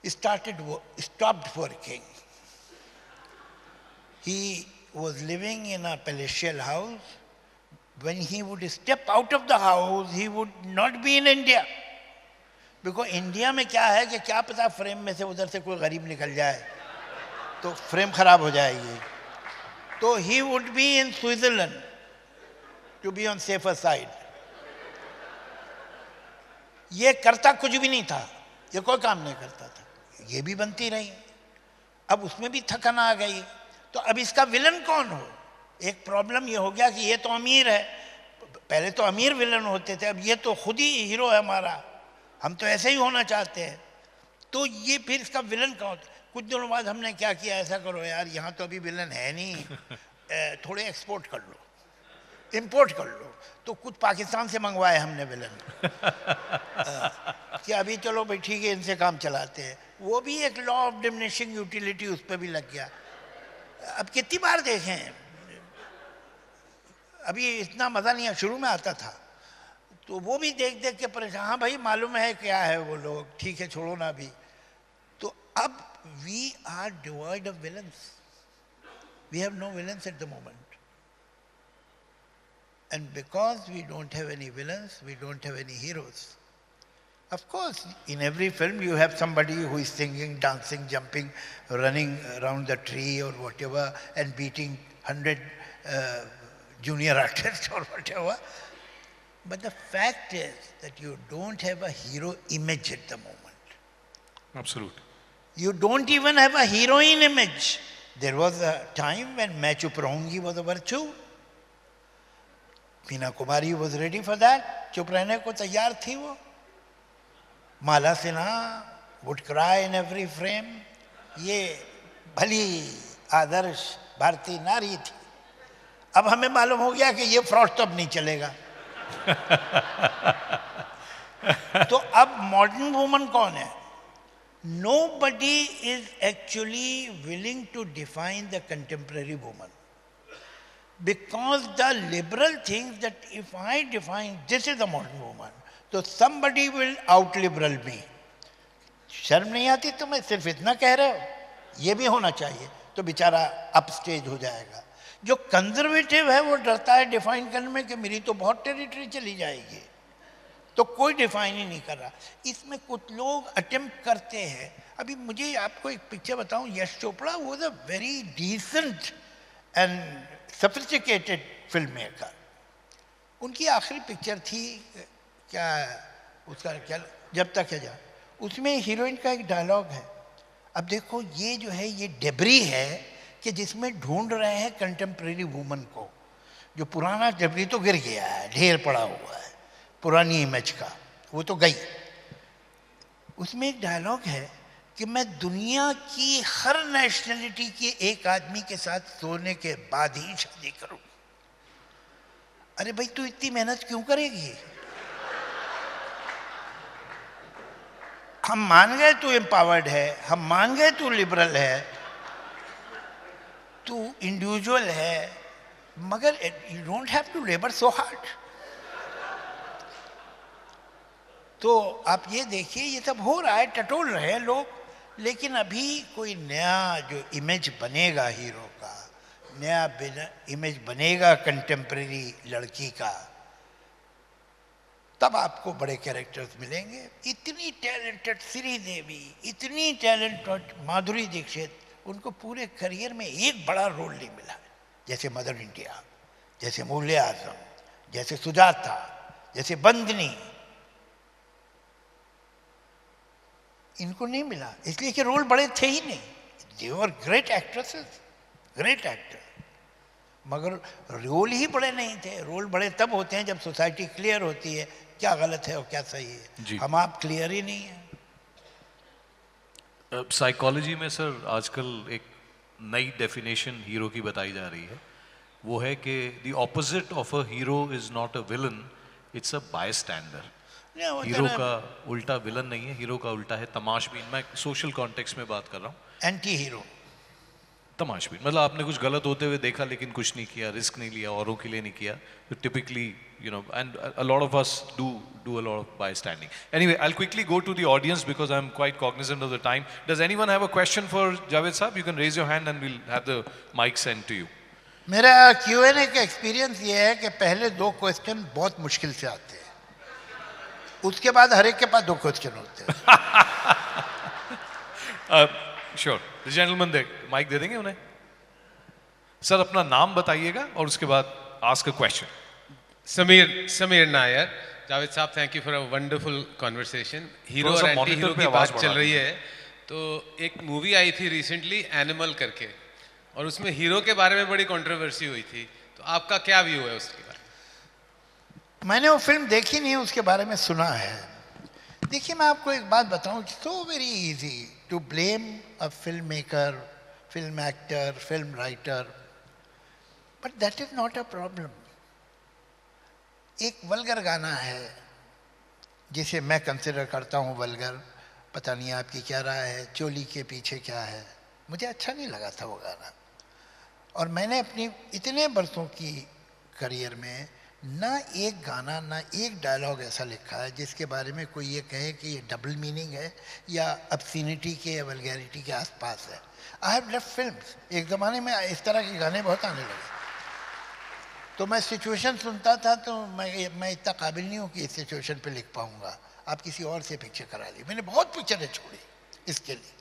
stopped working He was living in a palatial house. When he would step out of the house, he would not be in India. Because India में क्या है कि क्या पता frame में से उधर से कोई गरीब निकल जाए तो फ्रेम खराब हो जाएगी. तो he would be in Switzerland to be on safer side. ये करता कुछ भी नहीं था, ये कोई काम नहीं करता था, ये भी बनती रही. अब उसमें भी थकन आ गई. तो अब इसका विलन कौन हो? एक प्रॉब्लम ये हो गया कि ये तो अमीर है. पहले तो अमीर विलन होते थे, अब ये तो खुद ही हीरो है हमारा. हम तो ऐसे ही होना चाहते हैं. तो ये फिर इसका विलन कौन? कुछ दिनों बाद हमने क्या किया, ऐसा करो यार, यहाँ तो अभी विलन है नहीं, थोड़े एक्सपोर्ट कर लो, इंपोर्ट कर लो. तो कुछ पाकिस्तान से मंगवाए हमने विलन कि अभी चलो भाई ठीक है, इनसे काम चलाते हैं. वो भी एक लॉ ऑफ डिमिनिशिंग यूटिलिटी उस पर भी लग गया. अब कितनी बार देखें, अभी इतना मज़ा नहीं है, शुरू में आता था तो वो भी देख देख के परेशान. हाँ भाई मालूम है क्या है वो लोग, ठीक है छोड़ो ना अभी. तो अब we are devoid of villains. We have no villains at the moment. And because we don't have any villains, we don't have any heroes. Of course, in every film you have somebody who is singing, dancing, jumping, running around the tree or whatever and beating 100 junior artists or whatever. But the fact is that you don't have a hero image at the moment. Absolutely. You don't even have a heroine image. There was a time when मैं चुप रहूंगी was a virtue. Meena Kumari was ready for that. चुप रहने को तैयार थी वो. Mala Sinha would cry in every frame. ये भली आदर्श भारतीय नारी थी. अब हमें मालूम हो गया कि ये फ्रॉड तो अब नहीं चलेगा. तो अब मॉडर्न वुमन कौन है? Nobody is actually willing to define the contemporary woman. Because the liberal thinks that if I define this is the modern woman, so somebody will out-liberal me. शर्म नहीं आती तुम्हें? सिर्फ इतना कह रहे हो? ये भी होना चाहिए तो बेचारा अप स्टेज हो जाएगा. जो कंजर्वेटिव है वो डरता है डिफाइन करने में कि मेरी तो बहुत टेरिटरी चली जाएगी, तो कोई डिफाइन ही नहीं कर रहा. इसमें कुछ लोग अटेम्प्ट करते हैं. अभी मुझे आपको एक पिक्चर बताऊं. Yash Chopra was a very decent and sophisticated filmmaker. उनकी आखिरी पिक्चर थी क्या, उसका क्या, जब तक है जा. उसमें हीरोइन का एक डायलॉग है. अब देखो ये जो है ये डेब्री है कि जिसमें ढूंढ रहे हैं कंटेम्प्रेरी वुमन को. जो पुराना डेब्री तो गिर गया है, ढेर पड़ा हुआ है पुरानी इमेज का, वो तो गई. उसमें एक डायलॉग है कि मैं दुनिया की हर नेशनलिटी के एक आदमी के साथ सोने के बाद ही शादी करूं. अरे भाई तू इतनी मेहनत क्यों करेगी? हम मान गए तू एम्पावर्ड है, हम मान गए तू लिबरल है, तू इंडिविजुअल है, मगर you don't have to labour so hard. तो आप ये देखिए ये सब हो रहा है, टटोल रहे हैं लोग. लेकिन अभी कोई नया जो इमेज बनेगा हीरो का, नया इमेज बनेगा कंटेम्प्रेरी लड़की का, तब आपको बड़े कैरेक्टर्स मिलेंगे. इतनी टैलेंटेड श्रीदेवी, इतनी टैलेंटेड माधुरी दीक्षित, उनको पूरे करियर में एक बड़ा रोल नहीं मिला. जैसे मदर इंडिया, जैसे मूल्य आजम, जैसे सुजाता, जैसे बंदनी, इनको नहीं मिला. इसलिए कि रोल बड़े थे ही नहीं. They were great actresses, great actor, मगर रोल ही बड़े नहीं थे. रोल बड़े तब होते हैं जब सोसाइटी क्लियर होती है क्या गलत है और क्या सही है. हम आप क्लियर ही नहीं है. साइकोलॉजी में सर आजकल एक नई डेफिनेशन हीरो की बताई जा रही है. वो है कि the opposite of a hero is not a villain, it's a bystander. Hero का उल्टा विलन नहीं है, हीरो का उल्टा है तमाशबीन. मैं सोशल कॉन्टेक्स्ट में बात कर रहा हूँ. Anti hero. तमाशबीन मतलब आपने कुछ गलत होते हुए देखा लेकिन कुछ नहीं किया, रिस्क नहीं लिया, औरों के लिए नहीं किया. तो typically you know, and a lot of us do a lot of bystanding. Anyway, I'll quickly go to the audience because I'm quite cognizant of the time. Does anyone have a question for Javed Saab? You can raise your hand and we'll have the mic sent to you. मेरा Q&A का experience ये है कि पहले 2 question बहुत मुश्किल से आते हैं, उसके बाद हर एक के पास 2 क्वेश्चन होते हैं. Sure. The gentleman there, mic दे देंगे उन्हें? सर अपना नाम बताइएगा और उसके बाद ask a question. Sameer Nair. Javed साहब, thank you for a wonderful conversation. Hero थोड़ा सा और एंटी monitor हीरो पे की आवाज बात बढ़ा चल रही है, तो एक मूवी आई थी रिसेंटली एनिमल करके, और उसमें हीरो के बारे में बड़ी कंट्रोवर्सी हुई थी. तो आपका क्या व्यू है उसके बारे में? मैंने वो फिल्म देखी नहीं, उसके बारे में सुना है. देखिए मैं आपको एक बात बताऊं, so very easy to blame a film maker, film actor, film writer, but that is not a problem. एक वल्गर गाना है जिसे मैं कंसिडर करता हूँ वल्गर, पता नहीं आपकी क्या राय है, चोली के पीछे क्या है, मुझे अच्छा नहीं लगा था वो गाना. और मैंने अपनी इतने बरसों की करियर में ना एक गाना, ना एक डायलॉग ऐसा लिखा है जिसके बारे में कोई ये कहे कि ये डबल मीनिंग है या ऑब्स्सीनिटी के या वल्गैरिटी के आसपास है. I have left films. एक ज़माने में इस तरह के गाने बहुत आने लगे, तो मैं सिचुएशन सुनता था, तो मैं इतना काबिल नहीं हूँ कि इस सिचुएशन पे लिख पाऊँगा, आप किसी और से पिक्चर करा ली. मैंने बहुत पिक्चरें छोड़ी इसके लिए.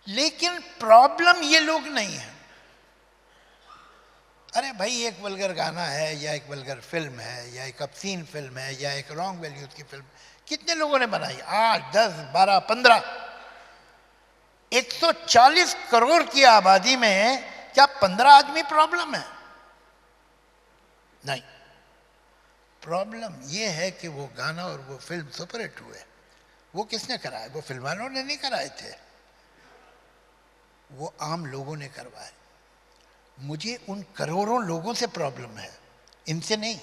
लेकिन प्रॉब्लम ये लोग नहीं है. अरे भाई, एक वल्गर गाना है या एक वल्गर फिल्म है या एक ऑब्सीन फिल्म है या एक रॉन्ग वैल्यूज की फिल्म कितने लोगों ने बनाई? 8, 10, 12, 15. 140 करोड़ की आबादी में क्या 15 आदमी प्रॉब्लम है? नहीं. प्रॉब्लम ये है कि वो गाना और वो फिल्म सुपरहिट हुए. वो किसने कराए? वो फिल्म वालों ने नहीं कराए थे, वो आम लोगों ने करवाए. मुझे उन करोड़ों लोगों से प्रॉब्लम है, इनसे नहीं.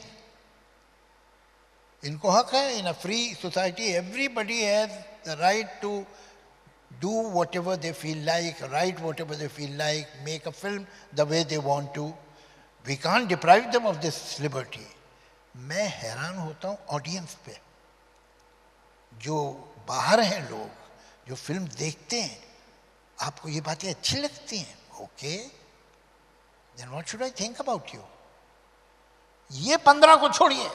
इनको हक है. In a free society everybody has the right to do whatever they feel like, right whatever they feel like, make a film the way they want to. We can't deprive them of this liberty. मैं हैरान होता हूँ audience पे, जो बाहर हैं लोग, जो फिल्म देखते हैं. आपको ये बातें अच्छी लगती हैं, okay, then what should I think about you? ये 15 को छोड़िए,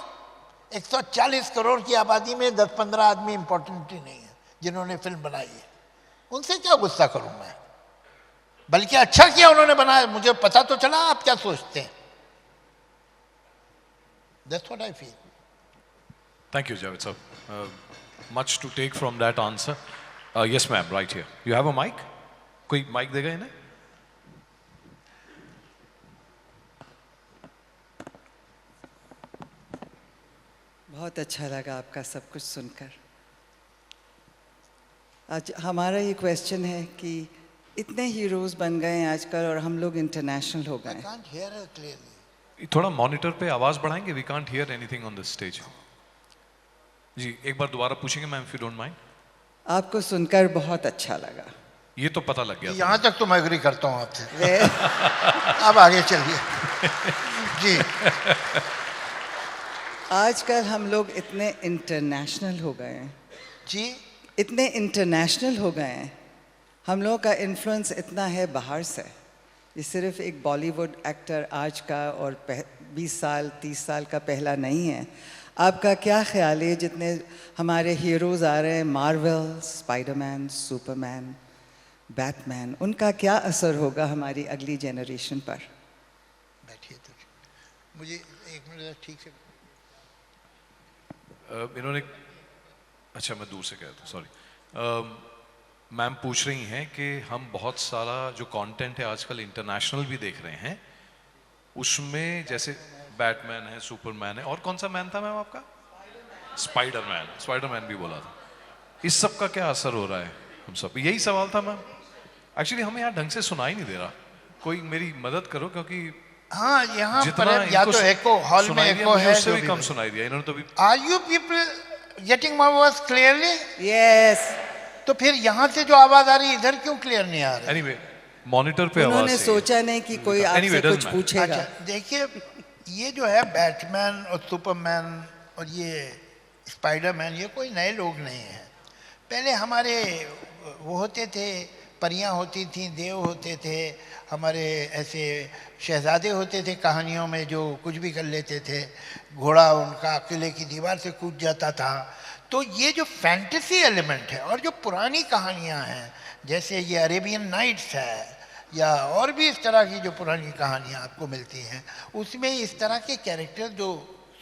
140 करोड़ की आबादी में 10-15 आदमी इंपॉर्टेंट नहीं है जिन्होंने फिल्म बनाई है. उनसे क्या गुस्सा करूं मैं? बल्कि अच्छा किया उन्होंने बनाया, मुझे पता तो चला आप क्या सोचते हैं. That's what I feel. Thank you, Javed sir. Much to take from that answer. Yes, ma'am, right here. You have a mic? कोई mic देगा इन्हें? बहुत अच्छा लगा आपका सब कुछ सुनकर. आज हमारा ये क्वेश्चन है कि इतने हीरोज बन गए हैं आजकल और हम लोग इंटरनेशनल हो I गए. can't hear her clearly. थोड़ा मॉनिटर पे आवाज बढ़ाएंगे? We can't hear anything on the stage. जी एक बार दोबारा पूछेंगे ma'am, if you don't mind. आपको सुनकर बहुत अच्छा लगा. ये तो पता लग गया था. यहाँ तक तो मैं एग्री करता हूँ आपसे. अब आगे चलिए. जी. आजकल हम लोग इतने इंटरनेशनल हो गए हैं. जी. इतने इंटरनेशनल हो गए हैं. हम लोगों का इन्फ्लुएंस इतना है बाहर से. ये सिर्फ एक बॉलीवुड एक्टर आज का और 20 साल 30 साल का पहला नहीं है. आपका क्या ख्याल है, जितने हमारे हीरोज़ आ रहे हैं, मार्वल, स्पाइडरमैन, सुपरमैन, बैटमैन, उनका क्या असर होगा हमारी अगली जनरेशन पर? बैठिए तो मुझे 1 मिनट ठीक से. इन्होंने, अच्छा मैं दूर से कह था, सॉरी. मैम पूछ रही हैं कि हम बहुत सारा जो कंटेंट है आजकल इंटरनेशनल भी देख रहे हैं, उसमें जैसे बैटमैन है, सुपरमैन है, और कौन सा मैन था मैम आपका? स्पाइडरमैन. स्पाइडरमैन भी बोला था. इस सब का क्या असर हो रहा है हम सब? यही सवाल था मैम. एक्चुअली हमें यहाँ ढंग से सुनाई नहीं दे रहा, कोई मेरी मदद करो, क्योंकि हाँ यहाँ जितना पर या तो एको हॉल में एको है, उससे जो भी भी कम भाई. सुनाई दिया. इन्होंने तो भी. Are you people getting my voice clearly? Yes. तो फिर यहाँ से जो आवाज आ रही है इधर क्यों क्लियर नहीं आ रही? एनीवे मॉनिटर पे आवाज उन्होंने से सोचा नहीं कि कोई Anyway, आपसे doesn't कुछ matter. पूछेगा। अच्छा देखिए, ये जो है बैटमैन और सुपरमैन और ये स्पाइडरमैन, ये कोई नए लोग नहीं हैं। पहले हमारे वो होते थे, परियां होती थीं, देव होते थे, हमारे ऐसे शहजादे होते थे कहानियों में जो कुछ भी कर लेते थे, घोड़ा उनका किले की दीवार से कूद जाता था। तो ये जो फैंटेसी एलिमेंट है और जो पुरानी कहानियां हैं, जैसे ये अरेबियन नाइट्स है या और भी इस तरह की जो पुरानी कहानियां आपको मिलती हैं, उसमें इस तरह के कैरेक्टर जो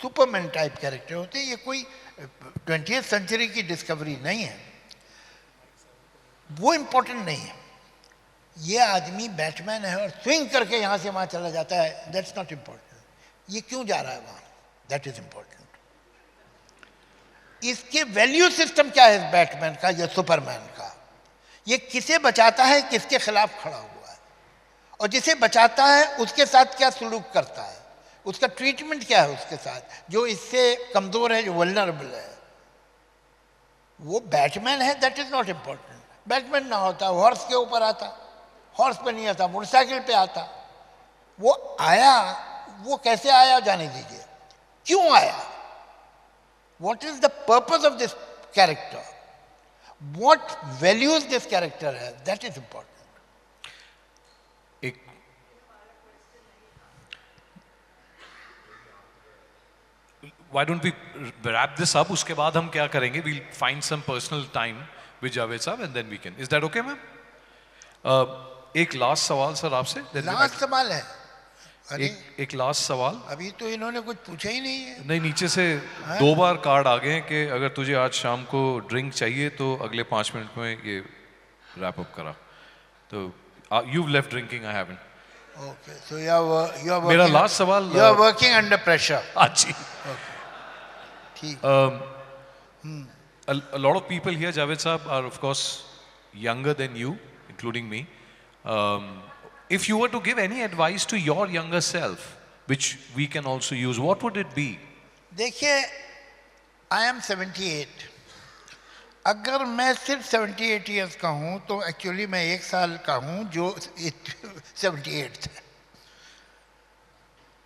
सुपरमैन टाइप कैरेक्टर होते हैं, ये कोई 20th सेंचुरी की डिस्कवरी नहीं है, वो इम्पोर्टेंट नहीं है। ये आदमी बैटमैन है और स्विंग करके यहाँ से वहाँ चला जाता है, दैट्स नॉट इम्पोर्टेंट। ये क्यों जा रहा है वहाँ, दैट इज इम्पोर्टेंट। इसके वैल्यू सिस्टम क्या है बैटमैन का या सुपरमैन का, ये किसे बचाता है, किसके खिलाफ खड़ा हुआ है, और जिसे बचाता है उसके साथ क्या सलूक करता है, उसका ट्रीटमेंट क्या है उसके साथ, जो इससे कमजोर है, जो वल्नरेबल है। वो बैटमैन है, that is not important. Batman ना होता, हॉर्स के ऊपर आता, हॉर्स पे नहीं आता, मोटरसाइकिल पे आता। वो आया, वो कैसे आया जाने दीजिए, क्यों आया, what is the purpose of this character, what values this character है, दैट इज इंपॉर्टेंट। एक Why don't we wrap this up? उसके बाद हम क्या करेंगे? We'll find some personal time with Javed साहब and then we can. Is that okay, ma'am? एक last सवाल सर आपसे. लास्ट सवाल है। अरे एक लास्ट सवाल. अभी तो इन्होंने कुछ पूछा ही नहीं है। नहीं, नीचे से 2 बार कार्ड आ गए हैं कि अगर तुझे आज शाम को ड्रिंक चाहिए तो अगले 5 मिनट में ये रैप अप करा. तो you've left drinking, I haven't. Okay, so you are मेरा लास्ट सवाल. You are working under pressure. अच्छी. ठीक. A lot of people here, Javed Saab, are of course younger than you, including me. If you were to give any advice to your younger self, which we can also use, what would it be? देखिए, I am 78. अगर मैं सिर्फ 78 years का हूँ तो actually मैं 1 साल का हूँ जो 78 था।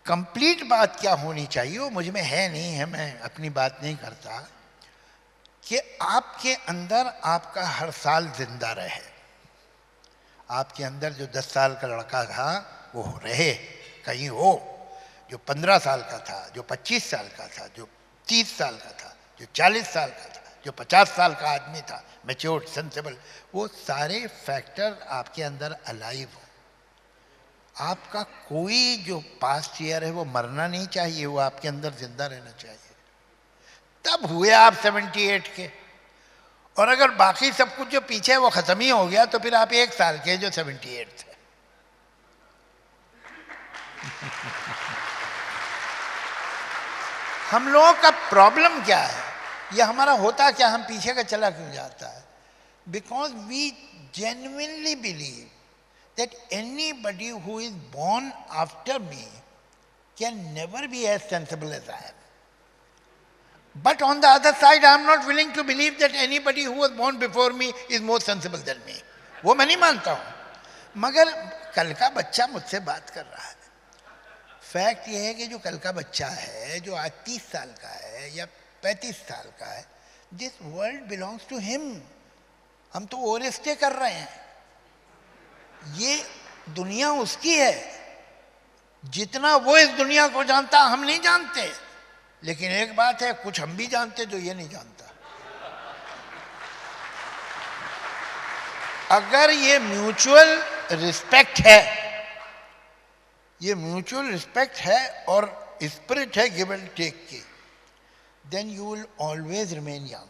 कंप्लीट बात क्या होनी चाहिए वो मुझ में है नहीं है, मैं अपनी बात नहीं करता, कि आपके अंदर आपका हर साल जिंदा रहे। आपके अंदर जो 10 साल का लड़का था वो रहे, कहीं हो, जो 15 साल का था, जो 25 साल का था, जो 30 साल का था, जो 40 साल का था, जो 50 साल का आदमी था, मैच्योर्ड, सेंसिबल, वो सारे फैक्टर आपके अंदर अलाइव हो। आपका कोई जो पास्ट ईयर है वो मरना नहीं चाहिए, वो आपके अंदर जिंदा रहना चाहिए। तब हुए आप 78 के, और अगर बाकी सब कुछ जो पीछे है वो खत्म ही हो गया तो फिर आप 1 साल के जो 78 थे। हम लोगों का प्रॉब्लम क्या है, ये हमारा होता क्या, हम पीछे का चला क्यों जाता है? Because we genuinely believe that anybody who is born after me can never be as sensible as I am. But on the other side, I am not willing to believe that anybody who was born before me is more sensible than me. वो मैं नहीं मानता हूँ। मगर कल का बच्चा मुझसे बात कर रहा है। फैक्ट ये है कि जो कल का बच्चा है, जो आज 30 साल का है या 35 साल का है, this world belongs to him. हम तो ओरेस्टे कर रहे हैं, ये दुनिया उसकी है। जितना वो इस दुनिया को जानता हम नहीं जानते, लेकिन एक बात है, कुछ हम भी जानते जो ये नहीं जानता। अगर ये म्यूचुअल रिस्पेक्ट है, ये म्यूचुअल रिस्पेक्ट है और स्पिरिट है गिव एंड टेक की, then you will always remain young,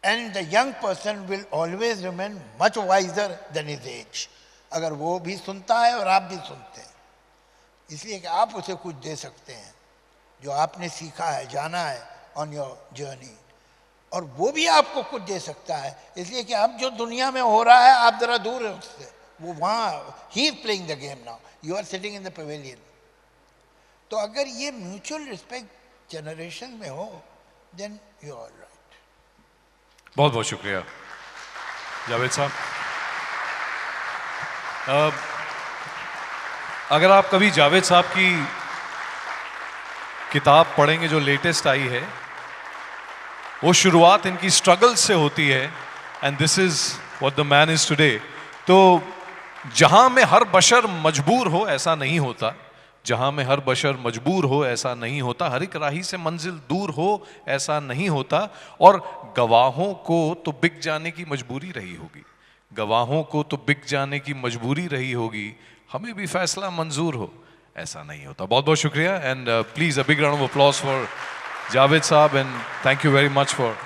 and the young person will always remain much wiser than his age. अगर वो भी सुनता है और आप भी सुनते हैं, इसलिए कि आप उसे कुछ दे सकते हैं जो आपने सीखा है, जाना है on your journey, और वो भी आपको कुछ दे सकता है, इसलिए कि अब जो दुनिया में हो रहा है आप जरा दूर हैं उससे, वो वहाँ he is playing the game now, you are sitting in the pavilion. तो अगर ये म्यूचुअल रिस्पेक्ट जनरेशन में हो, then you are right. बहुत बहुत शुक्रिया जावेद साहब. अगर आप कभी जावेद साहब की किताब पढ़ेंगे जो लेटेस्ट आई है, वो शुरुआत इनकी स्ट्रगल से होती है, and this is what the man is today. तो जहां में हर बशर मजबूर हो ऐसा नहीं होता, जहां में हर बशर मजबूर हो ऐसा नहीं होता, हर एक राही से मंजिल दूर हो ऐसा नहीं होता, और गवाहों को तो बिक जाने की मजबूरी रही होगी, गवाहों को तो बिक जाने की मजबूरी रही होगी, हमें भी फैसला मंजूर हो ऐसा नहीं होता। बहुत बहुत शुक्रिया, and please a big round of applause for Javed sahab, and thank you very much for